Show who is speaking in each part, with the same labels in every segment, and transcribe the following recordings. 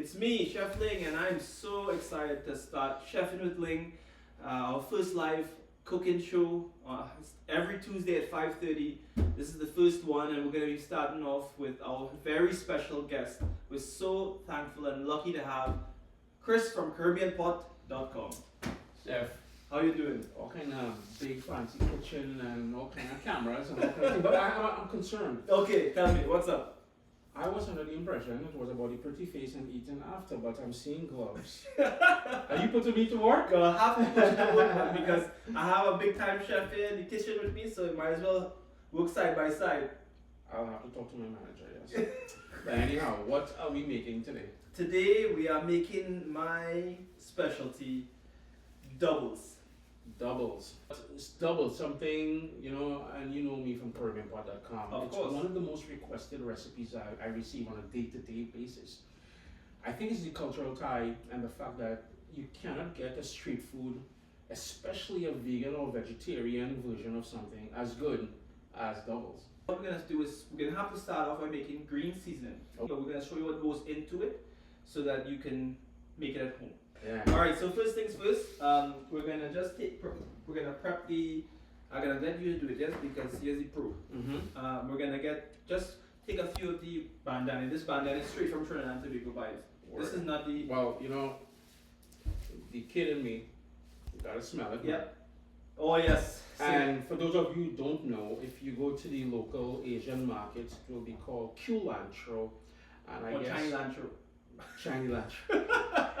Speaker 1: It's me, Chef Ling, and I'm so excited to start Chefing with Ling, our first live cooking show. It's every Tuesday at 5:30. This is the first one, and we're going to be starting off with our very special guest. We're so thankful and lucky to have Chris from CaribbeanPot.com.
Speaker 2: Chef,
Speaker 1: how you doing?
Speaker 2: all kind of big fancy kitchen and all kind of cameras and all kind of things, but I'm concerned.
Speaker 1: Okay, tell me, what's up?
Speaker 2: I was under the impression it was about the pretty face and eating after, but I'm seeing gloves. Are you putting me to work?
Speaker 1: I have to put you to work because I have a big time chef here in the kitchen with me, so you might as well work side by side.
Speaker 2: I'll have to talk to my manager, yes. But anyhow, what are we making today?
Speaker 1: Today we are making my specialty, doubles.
Speaker 2: Doubles. It's doubles, something, and you know me from CaribbeanPot.com.
Speaker 1: Of
Speaker 2: It's
Speaker 1: course.
Speaker 2: one of the most requested recipes I receive on a day-to-day basis. I think it's the cultural tie and the fact that you cannot get a street food, especially a vegan or vegetarian version of something, as good as doubles.
Speaker 1: What we're going to do is we're going to have to start off by making green seasoning.
Speaker 2: Okay.
Speaker 1: So we're going to show you what goes into it so that you can make it at home.
Speaker 2: Yeah.
Speaker 1: Alright, so first things first, we're going to just we're going to prep I'm going to let you do it just because here's the proof.
Speaker 2: Mm-hmm.
Speaker 1: We're going to just take a few of the bandana. This bandana is straight from Trinidad and Tobago buys. This is not the...
Speaker 2: Well, the kid in me, you gotta smell it.
Speaker 1: Yeah. Oh yes.
Speaker 2: And for those of you who don't know, if you go to the local Asian markets, it will be called culantro. And I guess
Speaker 1: Chinese cilantro.
Speaker 2: Chinese cilantro.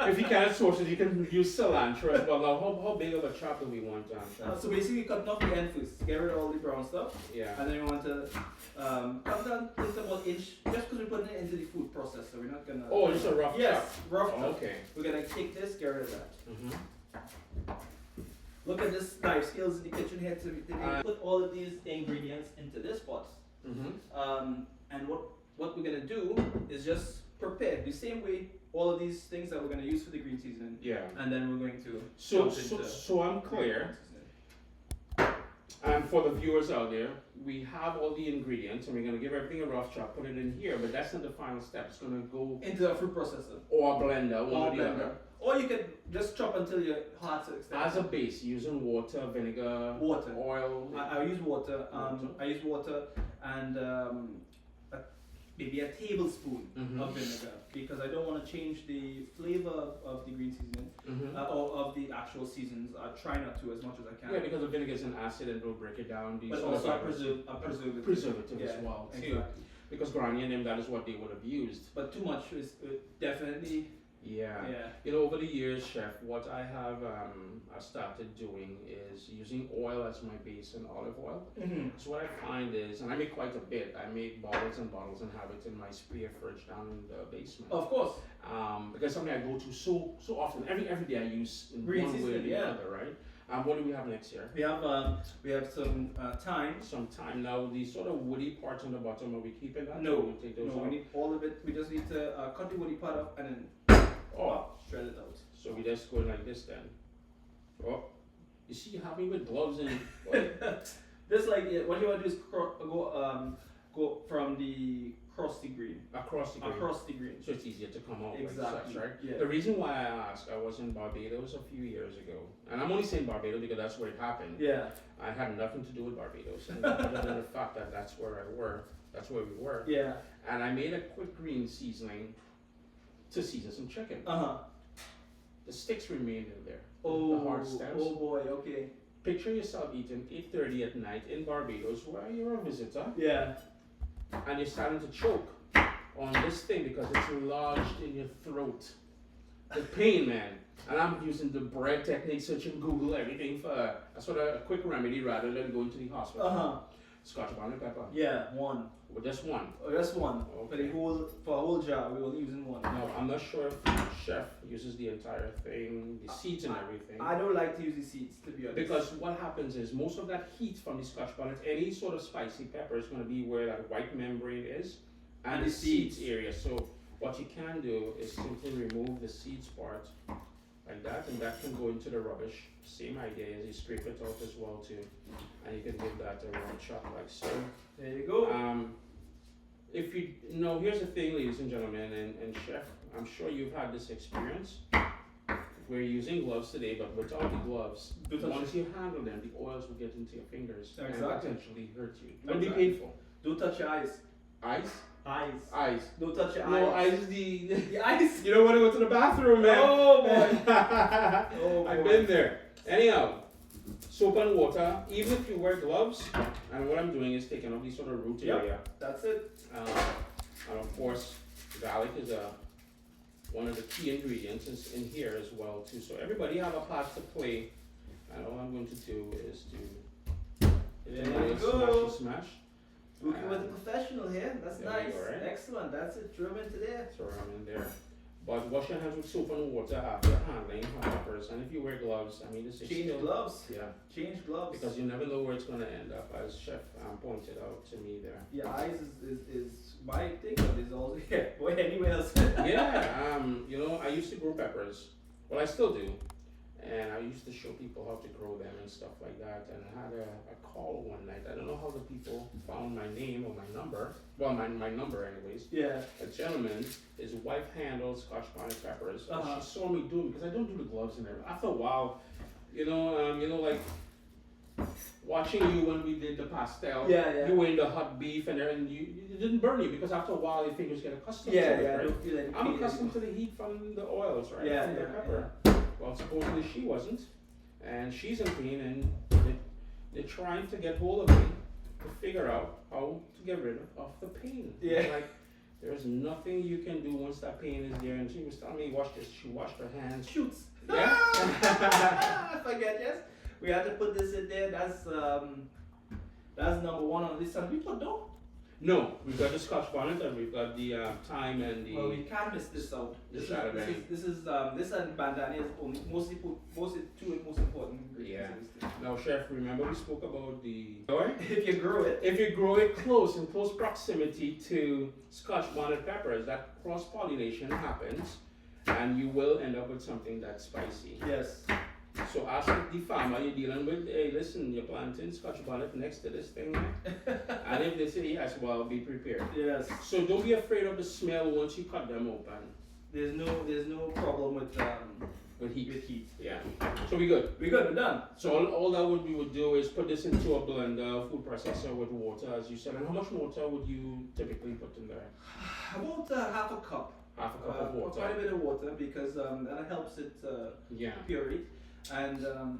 Speaker 2: If you can't source it, you can use cilantro as well. Now, how big of a chop do we want, Chef?
Speaker 1: So basically, cut off the end first. Get rid of all the brown stuff.
Speaker 2: Yeah.
Speaker 1: And then we want to cut down just about inch, just because we're putting it into the food processor. We're not gonna.
Speaker 2: Oh, just a rough
Speaker 1: Yes,
Speaker 2: chop.
Speaker 1: rough
Speaker 2: Oh,
Speaker 1: cut.
Speaker 2: okay.
Speaker 1: We're gonna take this, get rid of that.
Speaker 2: Mm-hmm.
Speaker 1: Look at this knife skills in the kitchen here. To put all of these ingredients into this pot.
Speaker 2: Mm-hmm.
Speaker 1: And what we're gonna do is just prepare the same way all of these things that we're gonna use for the green seasoning.
Speaker 2: Yeah.
Speaker 1: And then we're going to.
Speaker 2: So I'm clear. And for the viewers out there, we have all the ingredients and we're going to give everything a rough chop, put it in here, but that's not the final step. It's going to go
Speaker 1: into a food processor.
Speaker 2: Or a blender, one or the
Speaker 1: blender.
Speaker 2: other.
Speaker 1: Or you can just chop until your heart's extended.
Speaker 2: As a base, using water, vinegar,
Speaker 1: water,
Speaker 2: oil.
Speaker 1: I use water. I use water and maybe a tablespoon of vinegar because I don't want to change the flavor of the green seasoning or of the actual seasons. I try not to as much as I can.
Speaker 2: Yeah, because the vinegar is an acid and will break it down.
Speaker 1: But also a preservative.
Speaker 2: Preservative as well too.
Speaker 1: Exactly.
Speaker 2: Because granny and them, that is what they would have used.
Speaker 1: But too much is definitely.
Speaker 2: Yeah. Over the years, Chef, what I have started doing is using oil as my base and olive oil. So what I find is, and I make quite a bit, I make bottles and bottles and have it in my spare fridge down in the basement.
Speaker 1: Of course.
Speaker 2: Because something I go to so often, every day I use in
Speaker 1: green
Speaker 2: one way or the
Speaker 1: yeah.
Speaker 2: other, right? What do we have next here?
Speaker 1: We have some thyme.
Speaker 2: Some thyme. Now the sort of woody parts on the bottom, are we keeping that?
Speaker 1: No,
Speaker 2: we take those out?
Speaker 1: We need all of it. We just need to cut the woody part off and then shred it out.
Speaker 2: So we just go like this then. Oh, you see, you have me with gloves and.
Speaker 1: This what you want to do is go from the across the green.
Speaker 2: Across the green. So it's easier to come out.
Speaker 1: Exactly.
Speaker 2: Like such, right?
Speaker 1: Yeah.
Speaker 2: The reason why I asked, I was in Barbados a few years ago, and I'm only saying Barbados because that's where it happened.
Speaker 1: Yeah.
Speaker 2: I had nothing to do with Barbados, and other than the fact that that's where that's where we were.
Speaker 1: Yeah.
Speaker 2: And I made a quick green seasoning to season some chicken. The sticks remained in there.
Speaker 1: Oh.
Speaker 2: The hard stems.
Speaker 1: Oh boy. Okay.
Speaker 2: Picture yourself eating 8:30 at night in Barbados, where you're a visitor.
Speaker 1: Yeah.
Speaker 2: And you're starting to choke on this thing because it's lodged in your throat. The pain, man. And I'm using the bread technique, searching Google, everything for a sort of a quick remedy rather than going to the hospital. Scotch bonnet pepper.
Speaker 1: Yeah, one.
Speaker 2: Well, just one.
Speaker 1: Oh, just one.
Speaker 2: Okay.
Speaker 1: For a whole jar, we will using one.
Speaker 2: No, I'm not sure if Chef uses the entire thing, the seeds and everything.
Speaker 1: I don't like to use the seeds, to be honest.
Speaker 2: Because what happens is most of that heat from the Scotch bonnet, any sort of spicy pepper is going to be where that white membrane is and the seeds area. So what you can do is simply remove the seeds part like that, and that can go into the rubbish. Same idea as you scrape it out as well too, and you can give that a round chop like so.
Speaker 1: There you go.
Speaker 2: if you no, here's the thing, ladies and gentlemen, and chef, I'm sure you've had this experience. We're using gloves today, but without the gloves, once you handle them, the oils will get into your fingers and potentially hurt you. It will be painful.
Speaker 1: Don't touch your eyes.
Speaker 2: Eyes?
Speaker 1: Eyes. Don't touch your eyes.
Speaker 2: No, eyes the
Speaker 1: eyes.
Speaker 2: You don't want to go to the bathroom, man.
Speaker 1: Oh boy. Oh,
Speaker 2: I've been there. Anyhow, soap and water, even if you wear gloves, and what I'm doing is taking off these sort of root area.
Speaker 1: That's it.
Speaker 2: And of course, garlic is one of the key ingredients is in here as well too. So everybody have a part to play, and all I'm going to do is to
Speaker 1: there you go.
Speaker 2: smash.
Speaker 1: Working with a professional here. That's nice.
Speaker 2: Go, right?
Speaker 1: Excellent. That's it. Throw them into there.
Speaker 2: Throw them in there. But wash your hands with soap and water after handling hot peppers. And if you wear gloves, I mean, this is
Speaker 1: change gloves.
Speaker 2: Yeah.
Speaker 1: Change gloves.
Speaker 2: Because you never know where it's going to end up, as Chef pointed out to me there.
Speaker 1: Yeah, eyes is my thing, but it's also boy anywhere else.
Speaker 2: Yeah. You know, I used to grow peppers. Well, I still do. And I used to show people how to grow them and stuff like that. And I had a call one night. I don't know how the people found my name or my number. Well, my number anyways.
Speaker 1: Yeah.
Speaker 2: A gentleman, his wife handles Scotch bonnet peppers.
Speaker 1: Uh-huh.
Speaker 2: She saw me do it because I don't do the gloves and everything. After a while, you know, like watching you when we did the pastel.
Speaker 1: Yeah.
Speaker 2: You were in the hot beef and it didn't burn you because after a while your fingers get accustomed to it.
Speaker 1: Yeah.
Speaker 2: Right?
Speaker 1: I don't feel any
Speaker 2: I'm
Speaker 1: pain
Speaker 2: accustomed to the heat from the oils, right?
Speaker 1: Yeah,
Speaker 2: From the
Speaker 1: yeah,
Speaker 2: pepper. Well, supposedly she wasn't, and she's in pain, and they're trying to get hold of me to figure out how to get rid of the pain.
Speaker 1: Yeah.
Speaker 2: Like, there's nothing you can do once that pain is there, and she was telling me, watch this, she washed her hands.
Speaker 1: Shoots.
Speaker 2: Yeah?
Speaker 1: I forget, yes. We had to put this in there. That's number one on this. Some people don't.
Speaker 2: No, we've got the Scotch bonnet, and we've got the thyme and the...
Speaker 1: Well, we can't miss this out.
Speaker 2: This
Speaker 1: and bandana is only mostly two most important ingredients.
Speaker 2: Yeah. Now, Chef, remember we spoke about the...
Speaker 1: If you grow it.
Speaker 2: If you grow it in close proximity to Scotch bonnet peppers, that cross-pollination happens, and you will end up with something that's spicy.
Speaker 1: Yes.
Speaker 2: So ask the farmer you're dealing with, hey, listen, you're planting Scotch bonnet next to this thing, and if they say yes, well, be prepared.
Speaker 1: Yes.
Speaker 2: So don't be afraid of the smell once you cut them open.
Speaker 1: There's no problem with
Speaker 2: heat.
Speaker 1: With heat.
Speaker 2: Yeah. So we good.
Speaker 1: We're done.
Speaker 2: So all that we would do is put this into a blender, food processor with water, as you said. And how much water would you typically put in there?
Speaker 1: About half a cup.
Speaker 2: Half a cup of water.
Speaker 1: Quite a bit of water because that helps it puree. And a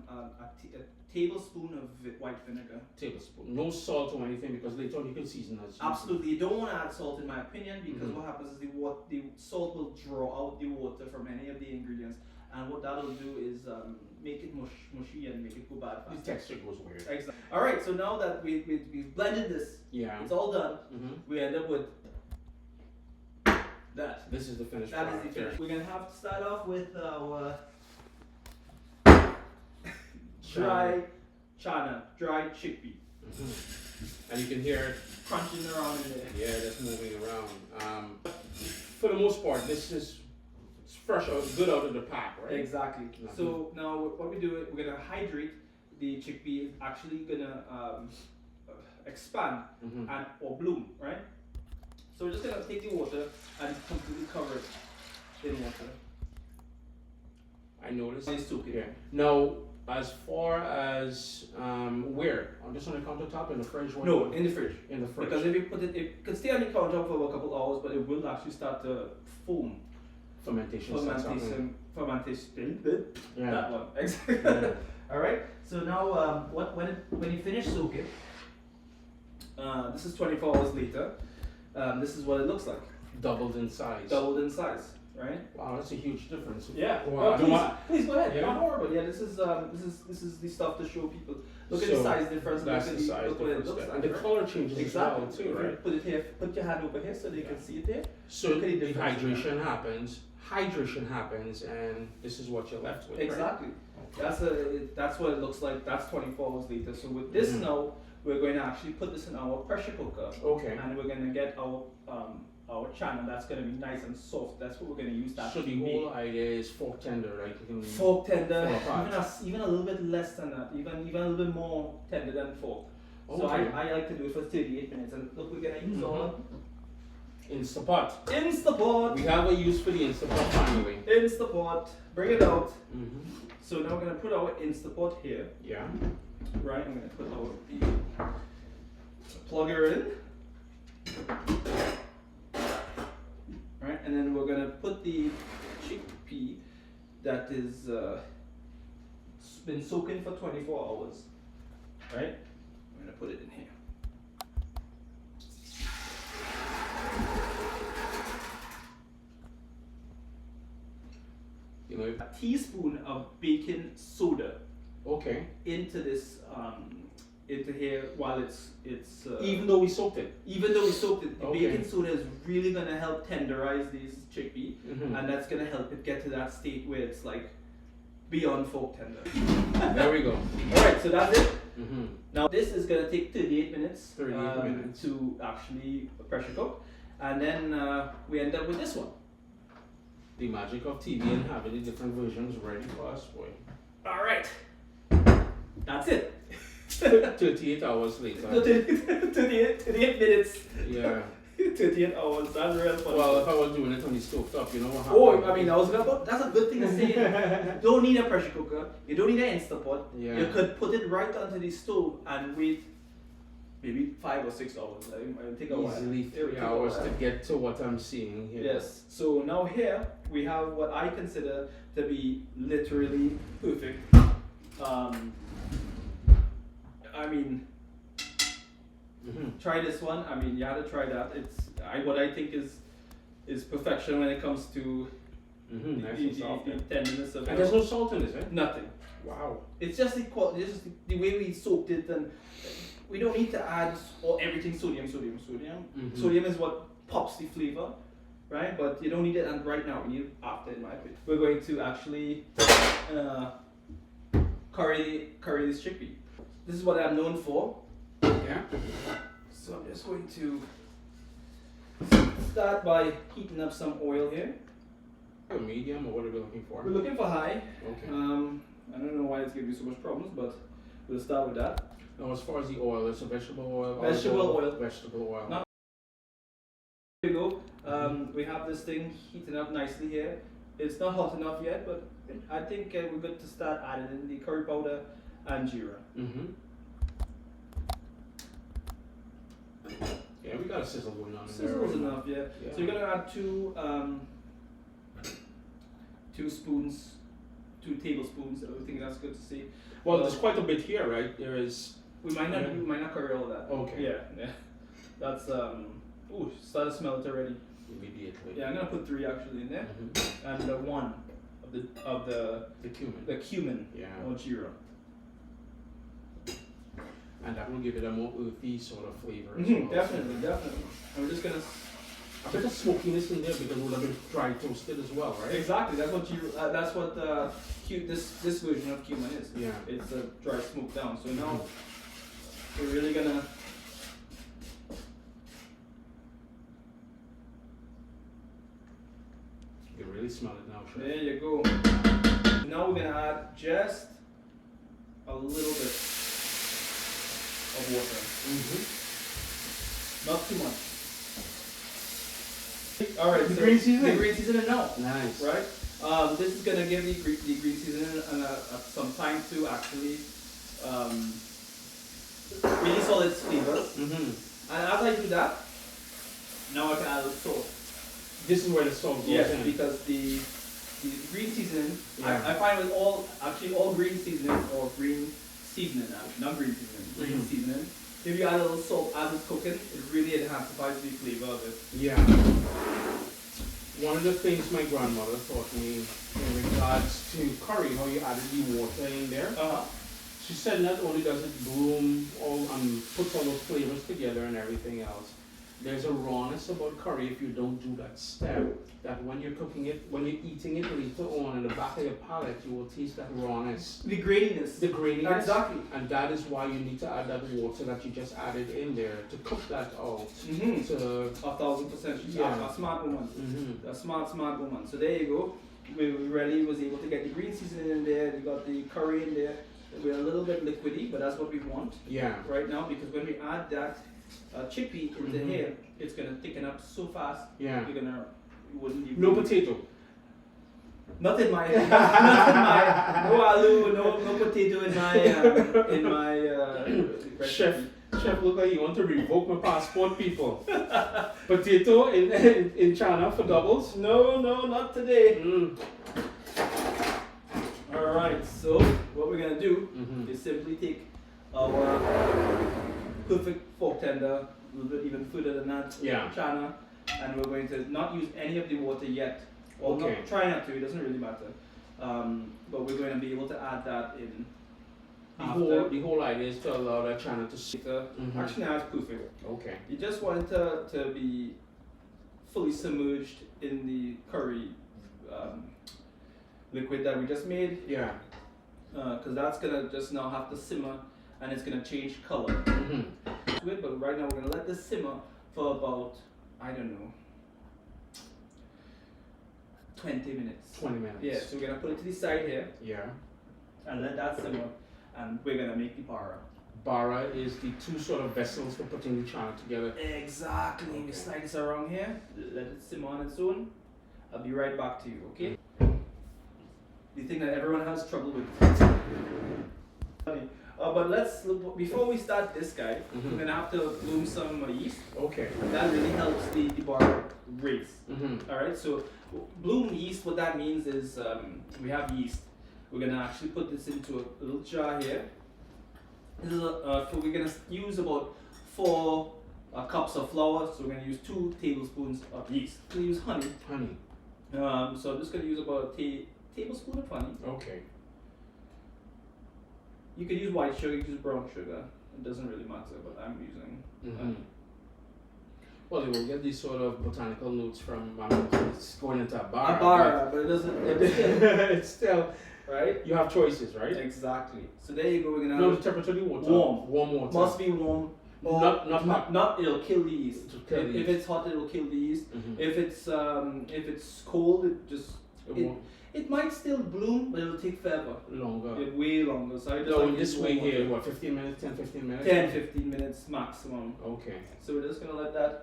Speaker 1: tablespoon of white vinegar.
Speaker 2: Tablespoon. No salt or anything because later on you can season as you
Speaker 1: Absolutely. You don't want to add salt in my opinion because what happens is the salt will draw out the water from any of the ingredients. And what that'll do is make it mushy and make it go bad fast.
Speaker 2: The texture goes weird.
Speaker 1: Exactly. Alright, so now that we've blended this, it's all done, we end up with that.
Speaker 2: This is the finished
Speaker 1: That
Speaker 2: product.
Speaker 1: is the finish. We're going to have to start off with our dried chickpea.
Speaker 2: And you can hear it
Speaker 1: crunching around in there.
Speaker 2: Yeah, that's moving around. For the most part, this is fresh out, good out of the pack, right?
Speaker 1: Exactly. So now what we do, we're gonna hydrate the chickpea. It's actually gonna expand and or bloom, right? So we're just gonna take the water and completely cover it in water.
Speaker 2: I noticed.
Speaker 1: And soak it.
Speaker 2: Yeah. Now, as far as where? Just on the countertop in the fridge?
Speaker 1: No, in the fridge.
Speaker 2: In the fridge.
Speaker 1: Because if you put it can stay on the counter for a couple hours, but it will actually start to foam.
Speaker 2: Fermentation.
Speaker 1: Yeah. That one. Exactly. Yeah. All right. So now, when you finish soaking, this is 24 hours later. This is what it looks like.
Speaker 2: Doubled in size.
Speaker 1: Doubled in size. Right?
Speaker 2: Wow, that's a huge difference.
Speaker 1: Yeah.
Speaker 2: Well,
Speaker 1: please go ahead.
Speaker 2: Yeah.
Speaker 1: Not horrible. Yeah. This is the stuff to show people. Look at the size difference.
Speaker 2: That's the size
Speaker 1: look what it looks like.
Speaker 2: And the color changes
Speaker 1: exactly.
Speaker 2: as well too, right?
Speaker 1: Put it here. Put your hand over here so they can see it there.
Speaker 2: So dehydration happens. Hydration happens, and this is what you're left with.
Speaker 1: Exactly.
Speaker 2: Right?
Speaker 1: That's what it looks like. That's 24 hours later. So with this now, we're going to actually put this in our pressure cooker.
Speaker 2: Okay.
Speaker 1: And we're going to get our channel that's going to be nice and soft. That's what we're going to use that.
Speaker 2: So the whole idea is fork tender, right?
Speaker 1: Fork tender, even a little bit less than that, even a little bit more tender than fork. Okay. So I like to do it for 38 minutes. And look, we're going to use
Speaker 2: Instapot.
Speaker 1: Instapot.
Speaker 2: We have a use for the Instapot finally.
Speaker 1: Instapot. Bring it out.
Speaker 2: Mm-hmm.
Speaker 1: So now we're gonna put our Instapot here.
Speaker 2: Yeah.
Speaker 1: Right. I'm gonna put our plugger in. Right, and then we're gonna put the chickpea that is been soaking for 24 hours. Right. I'm gonna put it in here.
Speaker 2: You know.
Speaker 1: A teaspoon of baking soda
Speaker 2: Okay.
Speaker 1: into this into here while it's
Speaker 2: Even though we soaked it.
Speaker 1: even though we soaked it, the
Speaker 2: Okay.
Speaker 1: baking soda is really gonna help tenderize these chickpea,
Speaker 2: Mm-hmm.
Speaker 1: and that's gonna help it get to that state where it's like beyond fork tender.
Speaker 2: There we go.
Speaker 1: All right, so that's it.
Speaker 2: Mm-hmm.
Speaker 1: Now this is gonna take 38 minutes,
Speaker 2: 38 minutes.
Speaker 1: to actually pressure cook, and then we end up with this one.
Speaker 2: The magic of TV and having the different versions ready for us, boy.
Speaker 1: All right, that's it.
Speaker 2: 38 hours later.
Speaker 1: 38 minutes.
Speaker 2: Yeah.
Speaker 1: 38 hours. That's real funny.
Speaker 2: Well, if I was doing it on the stove top, you know what
Speaker 1: Oh,
Speaker 2: happened?
Speaker 1: I mean, I was gonna. That's a good thing to say. You don't need a pressure cooker. You don't need an Instapot.
Speaker 2: Yeah.
Speaker 1: You could put it right onto the stove and wait maybe 5 or 6 hours. It'll take a while.
Speaker 2: Easily
Speaker 1: It'll
Speaker 2: 3
Speaker 1: take a
Speaker 2: hours
Speaker 1: while.
Speaker 2: to get to what I'm seeing here.
Speaker 1: Yes. So now here we have what I consider to be literally perfect. I mean,
Speaker 2: Mm-hmm.
Speaker 1: try this one. I mean, you had to try that. It's what I think is perfection when it comes to
Speaker 2: Mm-hmm.
Speaker 1: the,
Speaker 2: Nice
Speaker 1: the,
Speaker 2: and soft.
Speaker 1: the tenderness of
Speaker 2: And
Speaker 1: it.
Speaker 2: there's no salt in this, eh?
Speaker 1: Nothing.
Speaker 2: Wow.
Speaker 1: It's just the way we soaked it, and we don't need to add everything sodium.
Speaker 2: Mhm.
Speaker 1: Sodium is what pops the flavor, right? But you don't need it right now. You need it after, in my opinion. We're going to actually curry this chickpea. This is what I'm known for.
Speaker 2: Yeah.
Speaker 1: So I'm just going to start by heating up some oil here.
Speaker 2: A medium, or what are we looking for?
Speaker 1: We're looking for high.
Speaker 2: Okay.
Speaker 1: I don't know why it's giving me so much problems, but we'll start with that.
Speaker 2: Now, as far as the oil, it's a vegetable oil.
Speaker 1: Vegetable
Speaker 2: olive
Speaker 1: oil.
Speaker 2: Vegetable oil.
Speaker 1: Now- Here we go. We have this thing heating up nicely here. It's not hot enough yet, but I think we're good to start adding in the curry powder and jeera.
Speaker 2: Mm-hmm. Yeah, we got a sizzle going on in there.
Speaker 1: Sizzles enough, yeah.
Speaker 2: Yeah.
Speaker 1: So you're gonna add two tablespoons. I think that's good to see.
Speaker 2: Well, there's quite a bit here, right? There is.
Speaker 1: We might not curry all that.
Speaker 2: Okay.
Speaker 1: Yeah. That's ooh, start to smell it already.
Speaker 2: Immediately.
Speaker 1: Yeah, I'm gonna put 3 actually in there,
Speaker 2: Mm-hmm.
Speaker 1: and the 1 of the
Speaker 2: The cumin.
Speaker 1: cumin
Speaker 2: Yeah.
Speaker 1: or jeera.
Speaker 2: And that will give it a more earthy sort of flavor as well.
Speaker 1: Definitely. And we're just gonna
Speaker 2: A bit of smokiness in there because it would have been dry toasted as well, right?
Speaker 1: exactly. That's what this version of cumin is.
Speaker 2: Yeah.
Speaker 1: It's a dry smoke down. So now we're really gonna.
Speaker 2: You can really smell it now, Chef.
Speaker 1: There you go. Now we're gonna add just a little bit of water.
Speaker 2: Mm-hmm.
Speaker 1: Not too much. All right.
Speaker 2: The
Speaker 1: so
Speaker 2: green seasoning.
Speaker 1: The green seasoning now.
Speaker 2: Nice.
Speaker 1: Right? This is gonna give the green seasoning some time to actually release all its flavors.
Speaker 2: Mm-hmm.
Speaker 1: And as I do that, now I can add a little salt.
Speaker 2: This is where the salt goes
Speaker 1: Yes,
Speaker 2: in.
Speaker 1: because the green seasoning,
Speaker 2: Yeah.
Speaker 1: I find with all green seasoning or green seasoning, not green seasoning, green
Speaker 2: Mhm.
Speaker 1: seasoning. If you add a little salt as it's cooking, it really enhances the flavor of it.
Speaker 2: Yeah. One of the things my grandmother taught me in regards to curry, how you added the water in there. She said not only does it bloom all and puts all those flavors together and everything else, there's a rawness about curry if you don't do that step. That when you're cooking it, when you're eating it later on in the back of your palate, you will taste that rawness.
Speaker 1: The graininess.
Speaker 2: The graininess.
Speaker 1: Exactly.
Speaker 2: And that is why you need to add that water that you just added in there to cook that out.
Speaker 1: Mm-hmm.
Speaker 2: To,
Speaker 1: 1,000%. She's
Speaker 2: Yeah.
Speaker 1: a smart woman.
Speaker 2: mm-hmm.
Speaker 1: A smart woman. So there you go. We really was able to get the green seasoning in there. We got the curry in there. We're a little bit liquidy, but that's what we want
Speaker 2: Yeah.
Speaker 1: right now, because when we add that chickpea into here, it's gonna thicken up so fast.
Speaker 2: Yeah.
Speaker 1: You wouldn't even.
Speaker 2: No potato.
Speaker 1: Not in my, not in my, no aloo, no potato in my recipe.
Speaker 2: Chef, look like you want to revoke my passport, people. Potato in China for doubles?
Speaker 1: No, not today.
Speaker 2: Mm.
Speaker 1: Alright, so what we're gonna do is simply take our perfect fork tender, a little bit even further than that, China, and we're going to not use any of the water yet. Or try not to, it doesn't really matter. But we're going to be able to add that in.
Speaker 2: The whole idea is to allow that channel to sit.
Speaker 1: Actually, now it's perfect.
Speaker 2: Okay.
Speaker 1: You just want it to be fully submerged in the curry liquid that we just made.
Speaker 2: Yeah.
Speaker 1: Because that's going to just now have to simmer and it's going to change color. But right now we're going to let this simmer for about, I don't know, 20 minutes.
Speaker 2: 20 minutes.
Speaker 1: Yeah, so we're going to put it to the side here.
Speaker 2: Yeah.
Speaker 1: And let that simmer. And we're going to make the bara.
Speaker 2: Bara is the two sort of vessels for putting the chana together.
Speaker 1: Exactly.
Speaker 2: Okay.
Speaker 1: We slide this around here, let it simmer on its own. I'll be right back to you, okay? The thing that everyone has trouble with. But let's look, before we start this guy, we're going to have to bloom some yeast.
Speaker 2: Okay.
Speaker 1: That really helps the bara raise. Alright, so bloom yeast, what that means is we have yeast. We're going to actually put this into a little jar here. This is we're going to use about 4 cups of flour, so we're going to use 2 tablespoons of yeast. We're going to use honey. So I'm just going to use about a tablespoon of honey.
Speaker 2: Okay.
Speaker 1: You can use white sugar, you can use brown sugar. It doesn't really matter, but I'm using
Speaker 2: well, you will get these sort of botanical notes from it's going into a bara.
Speaker 1: A bara, but it doesn't.
Speaker 2: It's still
Speaker 1: right.
Speaker 2: You have choices, right?
Speaker 1: Exactly. So there you go. We're gonna.
Speaker 2: No, the temperature of the water. Warm water.
Speaker 1: Must be warm.
Speaker 2: Not hot.
Speaker 1: Not it'll kill the yeast. If it's hot, it'll kill the yeast. If it's cold, it might still bloom, but it'll take forever.
Speaker 2: Longer.
Speaker 1: Way longer. So I just
Speaker 2: so in this way here, what, 15 minutes, 10, 15 minutes?
Speaker 1: 10, 15 minutes maximum.
Speaker 2: Okay.
Speaker 1: So we're just going to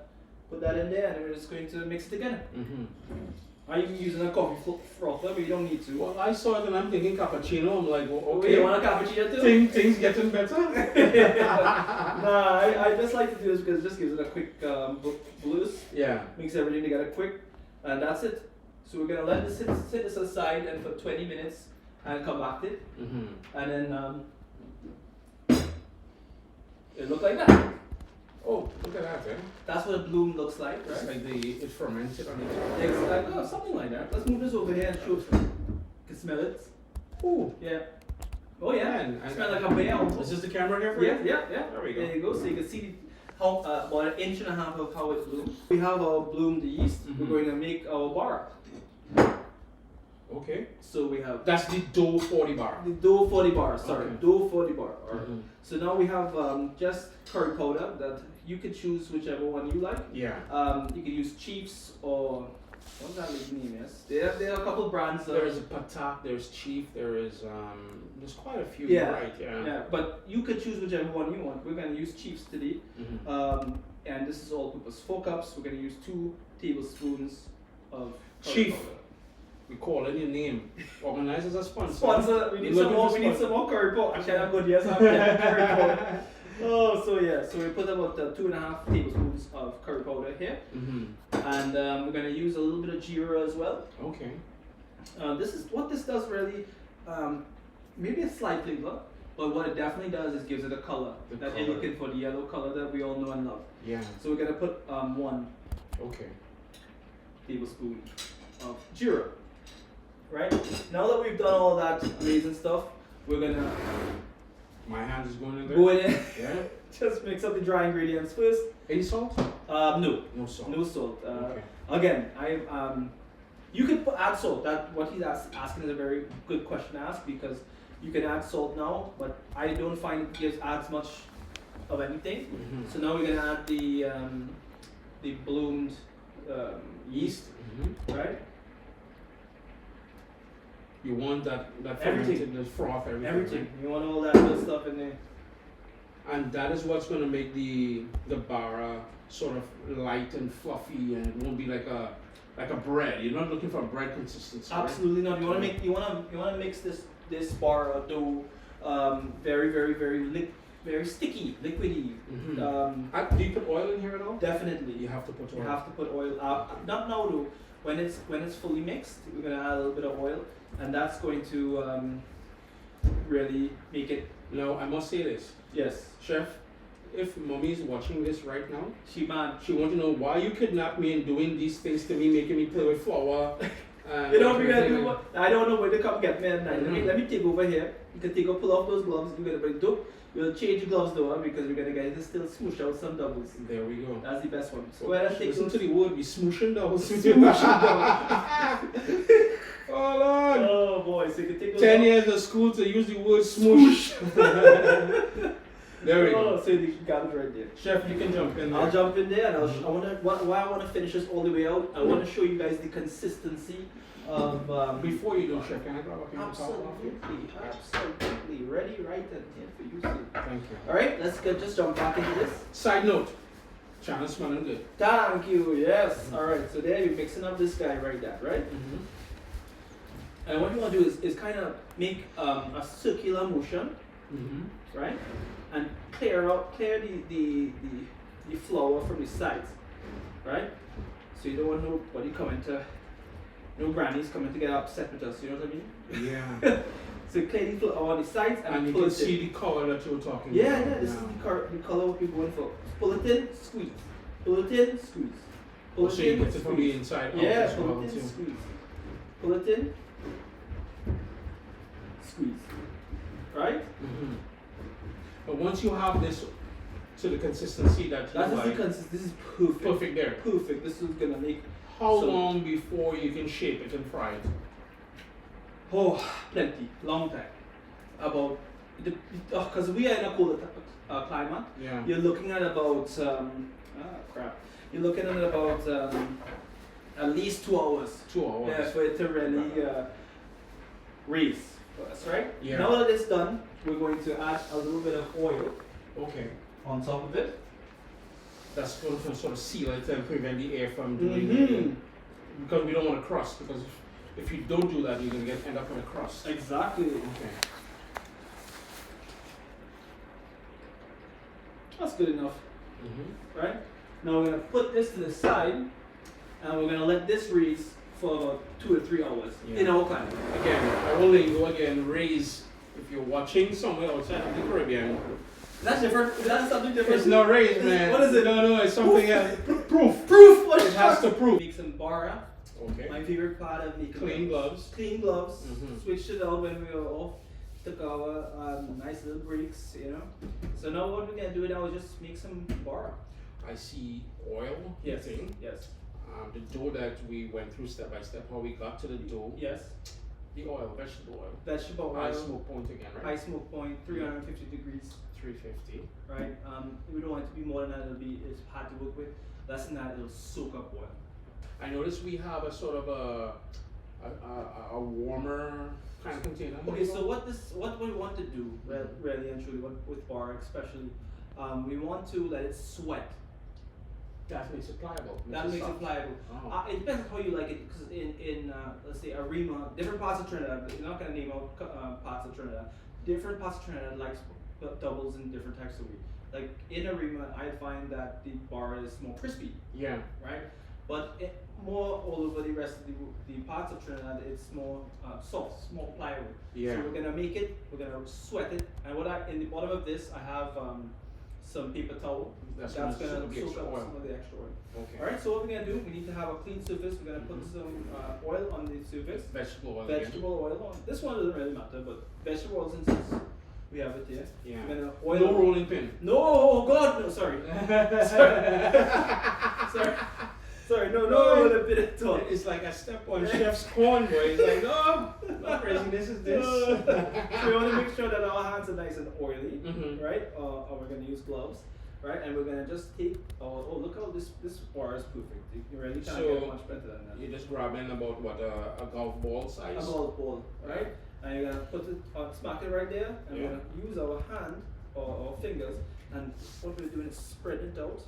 Speaker 1: put that in there, and we're just going to mix it together. I'm using a coffee frother, but you don't need to.
Speaker 2: Well, I saw it and I'm thinking cappuccino. I'm like, well, okay.
Speaker 1: You want a cappuccino too?
Speaker 2: Things getting better?
Speaker 1: Nah, I just like to do this because it just gives it a quick boost.
Speaker 2: Yeah.
Speaker 1: Mix everything together quick, and that's it. So we're gonna let this sit this aside and for 20 minutes and come back to it. And then it look like that.
Speaker 2: Oh, look at that, eh?
Speaker 1: That's what a bloom looks like, right?
Speaker 2: It's like it fermented on it.
Speaker 1: Exactly. Oh, something like that. Let's move this over here and show it. You can smell it.
Speaker 2: Oh.
Speaker 1: Yeah. Oh yeah.
Speaker 2: And
Speaker 1: smell like a bear almost.
Speaker 2: Is this the camera here for you?
Speaker 1: Yeah.
Speaker 2: There we go.
Speaker 1: There you go. So you can see how about 1.5 inches of how it blooms. We have our bloomed yeast. We're going to make our bara.
Speaker 2: Okay.
Speaker 1: So we have.
Speaker 2: That's the dough 40 bar.
Speaker 1: The dough 40 bar. Sorry,
Speaker 2: okay.
Speaker 1: Dough 40 bar. Alright. So now we have just curry powder that you can choose whichever one you like.
Speaker 2: Yeah.
Speaker 1: You can use Chiefs or what's that lady's name is? There are a couple of brands.
Speaker 2: There is a Patak, there's Chief, there's quite a few.
Speaker 1: Yeah.
Speaker 2: Right. Yeah.
Speaker 1: Yeah. But you can choose whichever one you want. We're gonna use Chiefs today. And this is all-purpose 4 cups. We're gonna use 2 tablespoons of curry
Speaker 2: Chief.
Speaker 1: powder.
Speaker 2: We call it your name. Organize as a sponsor.
Speaker 1: Sponsor. We need some more. We need some more curry powder. Actually, I'm good. Yes, I'm curry powder. Oh, so yeah. So we put about 2.5 tablespoons of curry powder here, and we're gonna use a little bit of jeera as well.
Speaker 2: Okay.
Speaker 1: This is what this does really. Maybe a slight flavor, but what it definitely does is gives it a color that you're looking for, the yellow color that we all know and love.
Speaker 2: Yeah.
Speaker 1: So we're gonna put 1 tablespoon of jeera. Right? Now that we've done all that amazing stuff, we're gonna.
Speaker 2: My hand is going in there.
Speaker 1: Go in.
Speaker 2: Yeah.
Speaker 1: Just mix up the dry ingredients first.
Speaker 2: Any salt?
Speaker 1: No.
Speaker 2: No salt.
Speaker 1: No salt.
Speaker 2: Okay.
Speaker 1: Again, you could add salt. That what he's asking is a very good question to ask because you can add salt now, but I don't find it adds much of anything. So now we're gonna add the bloomed yeast, right?
Speaker 2: You want that
Speaker 1: everything,
Speaker 2: fermented, the froth, everything.
Speaker 1: Everything. You want all that good stuff in there.
Speaker 2: And that is what's going to make the bara sort of light and fluffy, and it won't be like a bread. You're not looking for a bread consistency.
Speaker 1: Absolutely
Speaker 2: right?
Speaker 1: not. You wanna mix this bara dough very very sticky, liquidy.
Speaker 2: Mm-hmm. Do you put oil in here at all?
Speaker 1: Definitely.
Speaker 2: You have to put oil.
Speaker 1: You have to put oil. Not now though. When it's fully mixed, we're gonna add a little bit of oil, and that's going to really make it.
Speaker 2: Now I must say this,
Speaker 1: Yes.
Speaker 2: Chef. If mommy is watching this right now,
Speaker 1: She
Speaker 2: want to know why you kidnapped me and doing these things to me, making me play with flour.
Speaker 1: You know we're gonna do what? I don't know where to come get me at night.
Speaker 2: Mm-hmm.
Speaker 1: Let me take over here. You can pull off those gloves. You're gonna bring dope. We'll change the gloves though because we're gonna get it to still smoosh out some doubles.
Speaker 2: There we go.
Speaker 1: That's the best one. So go ahead and take
Speaker 2: listen
Speaker 1: those.
Speaker 2: to the word, we smooshing doubles.
Speaker 1: Smooshing doubles.
Speaker 2: Oh Lord.
Speaker 1: Oh boy, so you can take those
Speaker 2: 10
Speaker 1: off.
Speaker 2: years of school to use the word smoosh. There we go.
Speaker 1: Oh, so you got it right there.
Speaker 2: Chef, you can jump in there.
Speaker 1: I'll jump in there and why I want to finish this all the way out. I want to show you guys the consistency of.
Speaker 2: Before you do, Chef, can I grab a piece of salt off you?
Speaker 1: Absolutely. Ready, right, and here for you. Sir.
Speaker 2: Thank you.
Speaker 1: All right, let's just jump back into this.
Speaker 2: Side note, channel smelling good.
Speaker 1: Thank you. Yes. All right. So there you're mixing up this guy right there, right? And what you want to do is kind of make a circular motion, right? And clear the flour from the sides, right? So you don't want nobody no grannies coming to get upset with us, you know what I mean?
Speaker 2: Yeah.
Speaker 1: So clear the flour on the sides and
Speaker 2: you
Speaker 1: pull
Speaker 2: can
Speaker 1: it
Speaker 2: see
Speaker 1: in.
Speaker 2: the color that you were talking
Speaker 1: Yeah,
Speaker 2: about.
Speaker 1: yeah, this is the color what we're going for. Pull it in, squeeze. Pull it in, squeeze. Pull it
Speaker 2: So
Speaker 1: in,
Speaker 2: you get it from the
Speaker 1: squeeze.
Speaker 2: inside out
Speaker 1: Yeah,
Speaker 2: as
Speaker 1: pull
Speaker 2: well
Speaker 1: it in,
Speaker 2: too.
Speaker 1: squeeze. Pull it in, squeeze. Right?
Speaker 2: But once you have this to the consistency that you
Speaker 1: That is
Speaker 2: like,
Speaker 1: the consistency. This is perfect.
Speaker 2: perfect there.
Speaker 1: Perfect. This is gonna make.
Speaker 2: How
Speaker 1: So-
Speaker 2: long before you can shape it and fry it?
Speaker 1: Oh, plenty. Long time. About. Because we are in a colder climate.
Speaker 2: Yeah.
Speaker 1: You're looking at about. You're looking at about at least 2 hours.
Speaker 2: 2 hours.
Speaker 1: Yeah, for it to really raise for us, right?
Speaker 2: Yeah.
Speaker 1: Now that it's done, we're going to add a little bit of oil
Speaker 2: Okay.
Speaker 1: on top of it.
Speaker 2: That's going to sort of seal it and prevent the air from doing
Speaker 1: Mm-hmm.
Speaker 2: it. Because we don't want a crust. Because if you don't do that, you're going to end up with a crust.
Speaker 1: Exactly.
Speaker 2: Okay.
Speaker 1: That's good enough, right? Now we're gonna put this to the side, and we're gonna let this raise for about 2 or 3 hours in our climate.
Speaker 2: Again, I will go again. Raise. If you're watching somewhere outside of the Caribbean,
Speaker 1: That's different. That's something different.
Speaker 2: it's not raised, man.
Speaker 1: What is it?
Speaker 2: No, it's something else. Proof.
Speaker 1: Proof. What
Speaker 2: It has to prove.
Speaker 1: Make some bara.
Speaker 2: Okay.
Speaker 1: My favorite part of making
Speaker 2: Clean gloves.
Speaker 1: Clean gloves.
Speaker 2: Mhm.
Speaker 1: Switched it out when we were off. Took our nice little breaks, you know. So now what we're gonna do now is just make some bara.
Speaker 2: I see oil.
Speaker 1: Yes.
Speaker 2: Thing.
Speaker 1: Yes.
Speaker 2: The dough that we went through step by step, how we got to the dough.
Speaker 1: Yes.
Speaker 2: The oil, vegetable oil.
Speaker 1: Vegetable
Speaker 2: High
Speaker 1: oil.
Speaker 2: smoke point again, right?
Speaker 1: High smoke point, 350 degrees.
Speaker 2: 350.
Speaker 1: Right? We don't want it to be more than that. It's hard to work with. Less than that, it'll soak up oil.
Speaker 2: I noticed we have a sort of a warmer kind of container.
Speaker 1: Okay, so what we want to do, really and truly, with bar especially, we want to let it sweat.
Speaker 2: That makes it pliable.
Speaker 1: That makes it pliable.
Speaker 2: Oh.
Speaker 1: It depends on how you like it, because in let's say Arima, different parts of Trinidad, you're not gonna name out parts of Trinidad. Different parts of Trinidad likes doubles in different types of way. Like in Arima, I find that the bar is more crispy,
Speaker 2: Yeah.
Speaker 1: right? But more all over the rest of the parts of Trinidad, it's more soft, more pliable.
Speaker 2: Yeah.
Speaker 1: So we're gonna make it, we're gonna sweat it, and in the bottom of this, I have some paper towel.
Speaker 2: That's
Speaker 1: gonna
Speaker 2: gonna soak the
Speaker 1: soak
Speaker 2: extra
Speaker 1: up
Speaker 2: oil.
Speaker 1: some of the extra oil.
Speaker 2: Okay.
Speaker 1: Alright, so what we're gonna do, we need to have a clean surface. We're gonna put some oil on the surface.
Speaker 2: Vegetable oil.
Speaker 1: Vegetable oil on. This one doesn't really matter, but vegetable oil since we have it here.
Speaker 2: Yeah.
Speaker 1: We're gonna oil.
Speaker 2: No rolling pin.
Speaker 1: No, oh God, no, sorry. Sorry, no, a bit at all.
Speaker 2: It's like I step on chef's corn, boy. It's like, no, not crazy. This is this.
Speaker 1: So we want to make sure that our hands are nice and oily,
Speaker 2: Mhm.
Speaker 1: right? Or we're gonna use gloves, right? And we're gonna just take. Oh, look how this bar is perfect. You really can't get much better than that.
Speaker 2: You're just grabbing about what a golf ball size.
Speaker 1: A golf ball, right? And you're gonna put it, smack it right there, and
Speaker 2: Yeah.
Speaker 1: we're gonna use our hand or fingers, and what we're doing is spread it out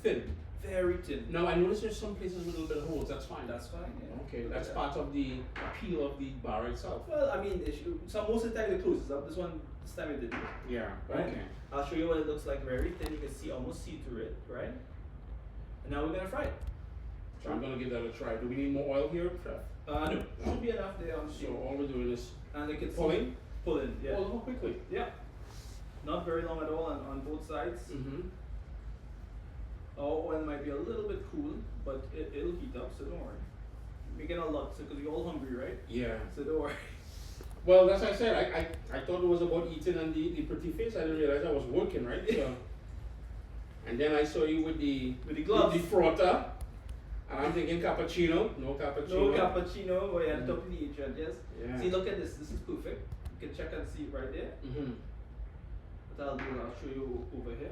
Speaker 1: thin, very thin.
Speaker 2: Now I notice there's some places with a little bit of holes. That's fine.
Speaker 1: That's fine. Yeah.
Speaker 2: Okay, that's part of the appeal of the bar itself.
Speaker 1: Well, I mean, so most of the time it closes up. This time it didn't.
Speaker 2: Yeah.
Speaker 1: Right?
Speaker 2: Okay.
Speaker 1: I'll show you what it looks like very thin. You can almost see through it, right? And now we're gonna fry it.
Speaker 2: So I'm gonna give that a try. Do we need more oil here, Chef?
Speaker 1: No, should be enough there on the
Speaker 2: So all we're doing is
Speaker 1: and you can
Speaker 2: pulling.
Speaker 1: Pulling, yeah.
Speaker 2: Pull quickly.
Speaker 1: Yeah. Not very long at all on both sides.
Speaker 2: Mm-hmm.
Speaker 1: Our oil might be a little bit cool, but it'll heat up, so don't worry. We're getting a lot, because we're all hungry, right?
Speaker 2: Yeah.
Speaker 1: So don't worry.
Speaker 2: Well, as I said, I thought it was about eating and the pretty face. I didn't realize I was working, right? So, and then I saw you with the
Speaker 1: gloves.
Speaker 2: the frother, and I'm thinking cappuccino. No cappuccino.
Speaker 1: No cappuccino, but yeah, top of the agent, yes.
Speaker 2: Yeah.
Speaker 1: See, look at this. This is perfect. You can check and see it right there.
Speaker 2: Mm-hmm.
Speaker 1: What I'll do, I'll show you over here.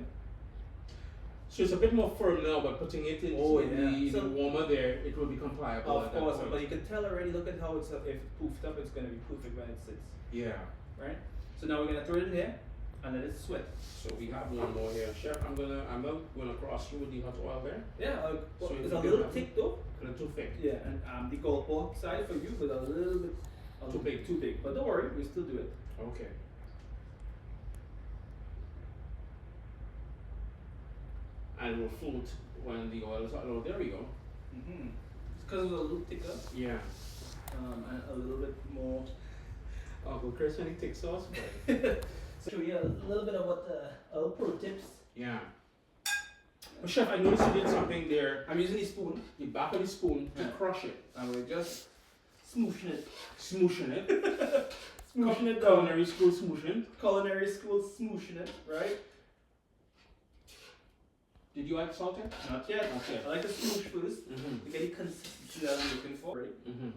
Speaker 2: So it's a bit more firm now, but putting it in the warmer there, it will become pliable.
Speaker 1: Of course, but you can tell already. Look at how it's if it's poofed up, it's gonna be perfect when it sits.
Speaker 2: Yeah.
Speaker 1: Right. So now we're gonna throw it in there and let it sweat.
Speaker 2: So we have one more here, Chef. I'm not gonna cross you with the hot oil there.
Speaker 1: Yeah.
Speaker 2: So
Speaker 1: it's a little thick though.
Speaker 2: A little too thick.
Speaker 1: Yeah, and the gold pork side for you, but a little bit
Speaker 2: Too big.
Speaker 1: Too big. But don't worry, we still do it.
Speaker 2: Okay. And it will float when the oil is hot. Oh, there we go.
Speaker 1: Mm-hmm. It's because it's a little thicker.
Speaker 2: Yeah.
Speaker 1: And a little bit more.
Speaker 2: Uncle Chris, any thick sauce?
Speaker 1: So show you a little bit of what our pro tips.
Speaker 2: Yeah. But Chef, I noticed you did something there.
Speaker 1: I'm using the spoon.
Speaker 2: The back of the spoon to crush it.
Speaker 1: And we're just smooshing it.
Speaker 2: Smooshing it.
Speaker 1: Smooshing it down.
Speaker 2: Culinary school smooshing.
Speaker 1: Culinary school smooshing it, right?
Speaker 2: Did you add salt in?
Speaker 1: Not yet.
Speaker 2: Not yet.
Speaker 1: I like to smoosh first
Speaker 2: Mm-hmm.
Speaker 1: to get the consistency that I'm looking for, right?
Speaker 2: Mm-hmm.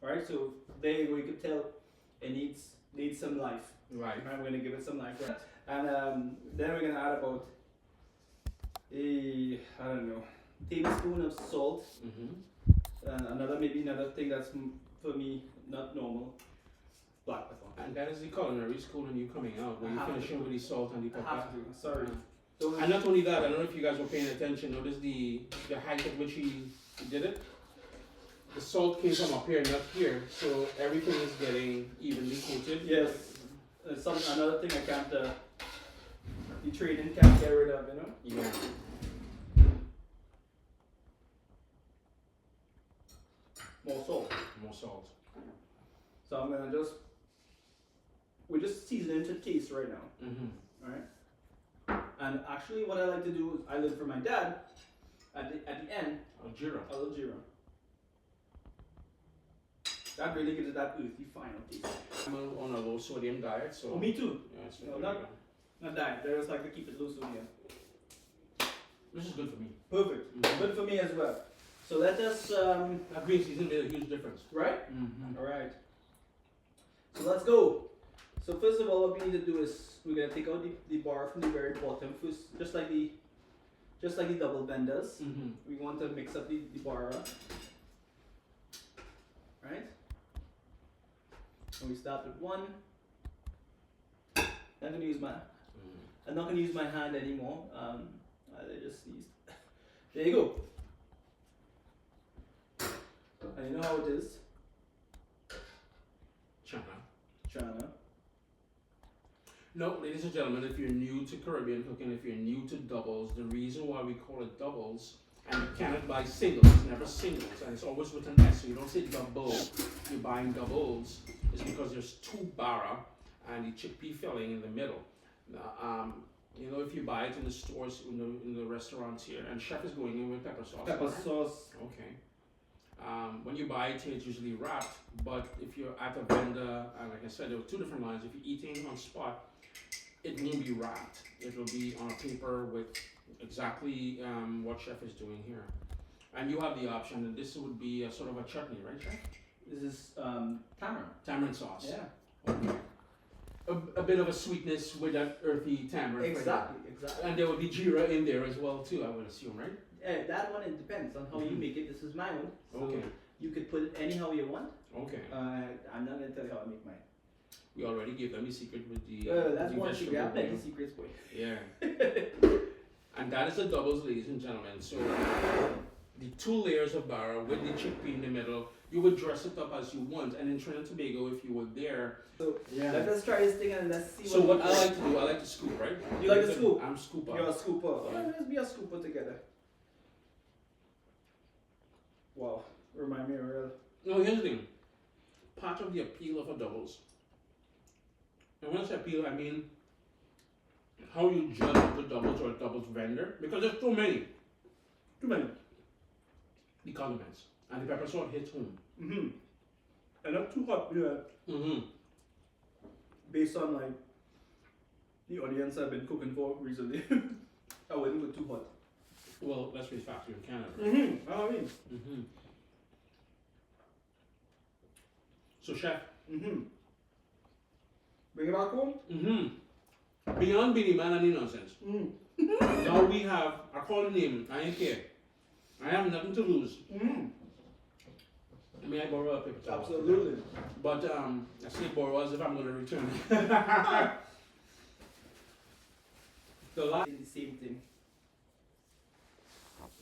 Speaker 1: Alright, so there you go, you could tell it needs some life.
Speaker 2: Right.
Speaker 1: Right, we're gonna give it some life, right? And then we're gonna add about a tablespoon of salt.
Speaker 2: Mm-hmm.
Speaker 1: Maybe another thing that's for me not normal, black pepper.
Speaker 2: And that is the culinary school and you coming out where you finishing with the salt and the
Speaker 1: I
Speaker 2: pepper.
Speaker 1: have to, sorry.
Speaker 2: And not only that, I don't know if you guys were paying attention. Notice the height at which he did it. The salt came from up here, not here, so everything is getting evenly coated.
Speaker 1: Yes, another thing I can't, the trading can't get rid of, you know?
Speaker 2: Yeah.
Speaker 1: More salt.
Speaker 2: More salt.
Speaker 1: So I'm gonna we're just seasoning to taste right now.
Speaker 2: Mm-hmm.
Speaker 1: Alright? And actually what I like to do is I learned from my dad at the end, a little jeera. That really gives it that earthy final taste.
Speaker 2: I'm on a low sodium diet, so.
Speaker 1: Oh, me too.
Speaker 2: Yeah, so
Speaker 1: No,
Speaker 2: there we go.
Speaker 1: Not diet. I just like to keep it low sodium.
Speaker 2: This is good for me.
Speaker 1: Perfect.
Speaker 2: Mhm.
Speaker 1: Good for me as well. So let us
Speaker 2: That green season made a huge difference.
Speaker 1: right?
Speaker 2: Mm-hmm.
Speaker 1: Alright. So let's go. So first of all, what we need to do is we're gonna take out the bar from the very bottom first, just like the double benders.
Speaker 2: Mm-hmm.
Speaker 1: We want to mix up the bar. Right? And we start with one. I'm not gonna use my hand anymore. I just sneezed. There you go. And you know how it is. China.
Speaker 2: No, ladies and gentlemen, if you're new to Caribbean cooking, if you're new to doubles, the reason why we call it doubles, and you cannot buy singles, it's never singles, and it's always with an S, so you don't say double, you're buying doubles, is because there's two bara and the chickpea filling in the middle. Now, you know, if you buy it in the stores, in the restaurants here, and Chef is going in with pepper sauce.
Speaker 1: Pepper
Speaker 2: right?
Speaker 1: sauce.
Speaker 2: Okay. When you buy it here, it's usually wrapped, but if you're at a vendor, and like I said, there are two different lines. If you're eating on spot, it won't be wrapped. It will be on a paper with exactly what Chef is doing here. And you have the option, and this would be a sort of a chutney, right, Chef?
Speaker 1: This is tamarind.
Speaker 2: Tamarind sauce.
Speaker 1: Yeah.
Speaker 2: Okay. A bit of a sweetness with that earthy tamarind.
Speaker 1: Exactly.
Speaker 2: And there will be jeera in there as well too, I would assume, right?
Speaker 1: That one, it depends on how you make it. This is my own. So
Speaker 2: Okay.
Speaker 1: you could put it anyhow you want.
Speaker 2: Okay.
Speaker 1: I'm not going to tell you how I make mine.
Speaker 2: We already gave them the secret with the
Speaker 1: That's
Speaker 2: the
Speaker 1: one secret. I have
Speaker 2: vegetable
Speaker 1: plenty secrets, boy.
Speaker 2: Yeah. And that is the doubles, ladies and gentlemen. So the 2 layers of bara with the chickpea in the middle, you would dress it up as you want. And in Trinidad and Tobago, if you were there,
Speaker 1: So
Speaker 2: yeah.
Speaker 1: let us try this thing and let's see.
Speaker 2: So what I like to do, I like to scoop, right?
Speaker 1: You like to scoop?
Speaker 2: I'm scooper.
Speaker 1: You're a scooper.
Speaker 2: Yeah.
Speaker 1: Let's be a scooper together. Wow, remind me of real.
Speaker 2: No, here's the thing. Part of the appeal of a doubles. And when I say appeal, I mean how you judge the doubles or a doubles vendor, because there's too many.
Speaker 1: Too many.
Speaker 2: The condiments and the pepper salt hits home.
Speaker 1: Mm-hmm. And not too hot, yeah.
Speaker 2: Mm-hmm.
Speaker 1: Based on like the audience I've been cooking for recently, I wouldn't go too hot.
Speaker 2: Well, let's face facts, you're in Canada.
Speaker 1: Mm-hmm. That's what I mean.
Speaker 2: Mm-hmm. So, chef.
Speaker 1: Mm-hmm. Bring it back home.
Speaker 2: Mm-hmm. Beyond Beanie Man and the nonsense.
Speaker 1: Mm.
Speaker 2: Now we have, I call the name, I ain't care. I have nothing to lose.
Speaker 1: Mm.
Speaker 2: May I borrow a paper towel?
Speaker 1: Absolutely.
Speaker 2: But I say borrow as if I'm going to return it. The last
Speaker 1: The same thing.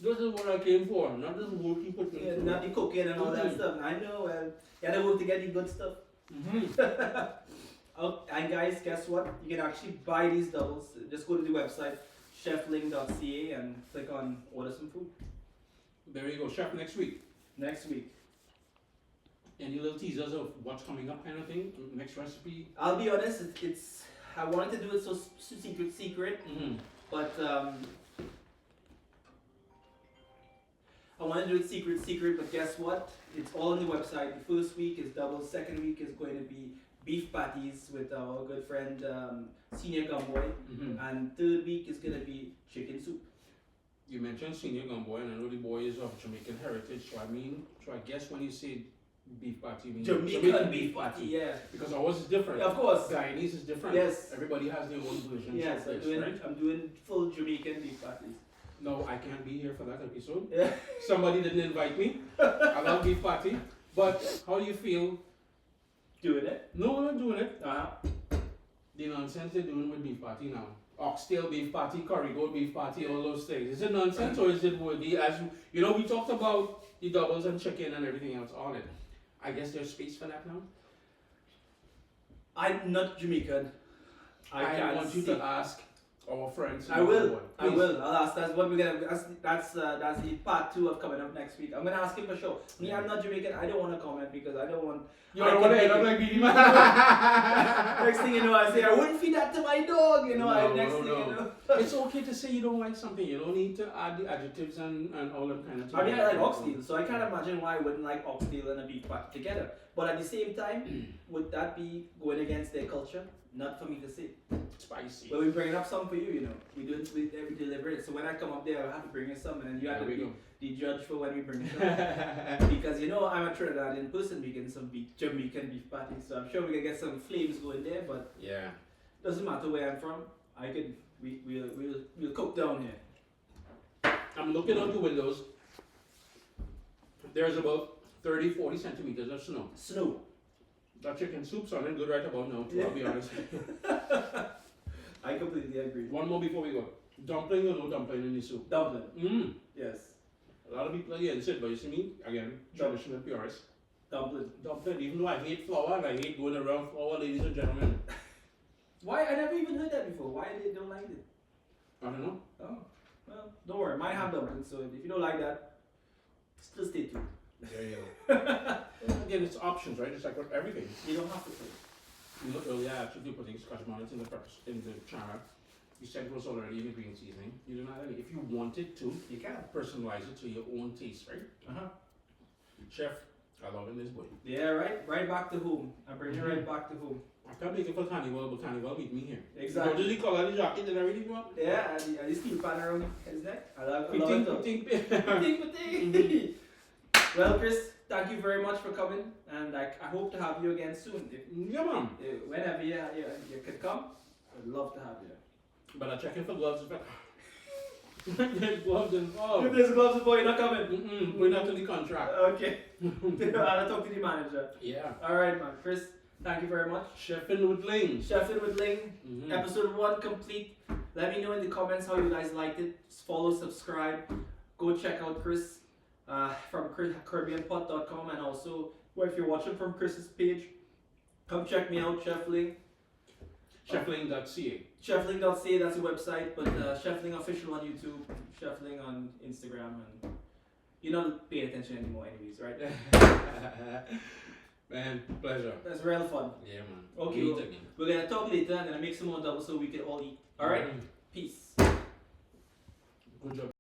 Speaker 2: This is what I came for, not this working for
Speaker 1: Yeah, not the cooking and all that
Speaker 2: Mhm.
Speaker 1: stuff. I know, well, you gotta work to get the good stuff.
Speaker 2: Mm-hmm.
Speaker 1: Oh, and guys, guess what? You can actually buy these doubles. Just go to the website chefling.ca and click on order some food.
Speaker 2: There you go, chef, next week.
Speaker 1: Next week.
Speaker 2: Any little teasers of what's coming up kind of thing? Next recipe?
Speaker 1: I'll be honest, it's I wanted to do it so secret,
Speaker 2: Mm-hmm.
Speaker 1: but I want to do it secret, but guess what? It's all on the website. The first week is doubles, second week is going to be beef patties with our good friend Senior Gumboy,
Speaker 2: Mm-hmm.
Speaker 1: and third week is going to be chicken soup.
Speaker 2: You mentioned Senior Gumboy, and I know the boy is of Jamaican heritage, so I guess when you say beef patty, you mean
Speaker 1: Jamaican beef patty, yeah.
Speaker 2: Because ours is different.
Speaker 1: Yeah, of course.
Speaker 2: Guyanese is different.
Speaker 1: Yes.
Speaker 2: Everybody has their own version
Speaker 1: Yes,
Speaker 2: of this, right?
Speaker 1: I'm doing full Jamaican beef patties.
Speaker 2: No, I can't be here for that episode.
Speaker 1: Yeah.
Speaker 2: Somebody didn't invite me. I love beef patty. But how do you feel?
Speaker 1: Doing it.
Speaker 2: No, I'm not doing it.
Speaker 1: Uh-huh.
Speaker 2: The nonsense they're doing with beef patty now. Oxtail beef patty, curry goat beef patty, all those things. Is it nonsense or is it worthy? As you know, we talked about the doubles and chicken and everything else on it. I guess there's space for that now.
Speaker 1: I'm not Jamaican.
Speaker 2: I want you to ask our friends.
Speaker 1: I will. I
Speaker 2: Please.
Speaker 1: will. I'll ask. That's what we're gonna. That's the part 2 of coming up next week. I'm gonna ask him for sure. Me, I'm not Jamaican. I don't want to comment because I don't want.
Speaker 2: You don't want to end up like Beanie Man.
Speaker 1: Next thing you know, I say I wouldn't feed that to my dog. You know. Next thing you know.
Speaker 2: It's okay to say you don't like something. You don't need to add the adjectives and all them kind of things.
Speaker 1: I mean, I like oxtail, so I can't imagine why I wouldn't like oxtail and a beef patty together. But at the same time, would that be going against their culture? Not for me to say.
Speaker 2: Spicy.
Speaker 1: But we bringing up some for you, you know. We deliver it. So when I come up there, I'll have to bring you some, and you have to be the judge for when we bring it up. Because you know I'm a Trinidadian person making some Jamaican beef patties, so I'm sure we can get some flames going there. But
Speaker 2: Yeah.
Speaker 1: doesn't matter where I'm from. We'll cook down here.
Speaker 2: I'm looking out the windows. There's about 30-40 centimeters of snow.
Speaker 1: Snow.
Speaker 2: That chicken soup's sounding good right about now, too, I'll be honest.
Speaker 1: I completely agree.
Speaker 2: One more before we go. Dumpling or no dumpling in the soup?
Speaker 1: Dumpling.
Speaker 2: Mmm.
Speaker 1: Yes.
Speaker 2: A lot of people are against it, but you see me, again, traditional purist.
Speaker 1: Dumpling.
Speaker 2: Dumpling, even though I hate flour and I hate going around flour, ladies and gentlemen.
Speaker 1: Why? I never even heard that before. Why they don't like it?
Speaker 2: I don't know.
Speaker 1: Oh, well, don't worry. Mine have dumplings, so if you don't like that, still stay tuned.
Speaker 2: There you go. Again, it's options, right? It's like with everything.
Speaker 1: You don't have to pay.
Speaker 2: You look earlier, I actually putting scotch bonnets in the char. You said it was already in the green seasoning. You don't have any. If you wanted to,
Speaker 1: You can.
Speaker 2: personalize it to your own taste, right? Chef, I love this boy.
Speaker 1: Yeah, right back to home. I bring you right back to home.
Speaker 2: I can't make it for Carnival, but Carnival meet me here.
Speaker 1: Exactly.
Speaker 2: What did he call the jacket? Did I really want?
Speaker 1: Yeah, and the steel pan around his neck. I love
Speaker 2: You
Speaker 1: it.
Speaker 2: think.
Speaker 1: Well, Chris, thank you very much for coming, and I hope to have you again soon.
Speaker 2: Yeah, man.
Speaker 1: Whenever you could come, I'd love to have you.
Speaker 2: But I'm checking for gloves. There's gloves involved.
Speaker 1: If there's gloves, boy, you're not coming.
Speaker 2: We're not in the contract.
Speaker 1: Okay. I'll talk to the manager.
Speaker 2: Yeah.
Speaker 1: All right, man. Chris, Thank you very much.
Speaker 2: Chefing with Ling.
Speaker 1: Chefing with Ling,
Speaker 2: Mhm.
Speaker 1: episode 1 complete. Let me know in the comments how you guys liked it. Just follow, subscribe. Go check out Chris from CaribbeanPot.com, and also, well, if you're watching from Chris's page, come check me out, Chef Ling.
Speaker 2: Chefling.ca.
Speaker 1: Chefling.ca, that's the website, but Chefling official on YouTube, Chefling on Instagram, and you don't pay attention anymore, anyways, right?
Speaker 2: Man, pleasure.
Speaker 1: That's real fun.
Speaker 2: Yeah, man.
Speaker 1: Okay,
Speaker 2: Meet
Speaker 1: well,
Speaker 2: again.
Speaker 1: we're gonna talk later. I'm gonna make some more double so we can all eat. All right,
Speaker 2: Mhm.
Speaker 1: peace.
Speaker 2: Good job.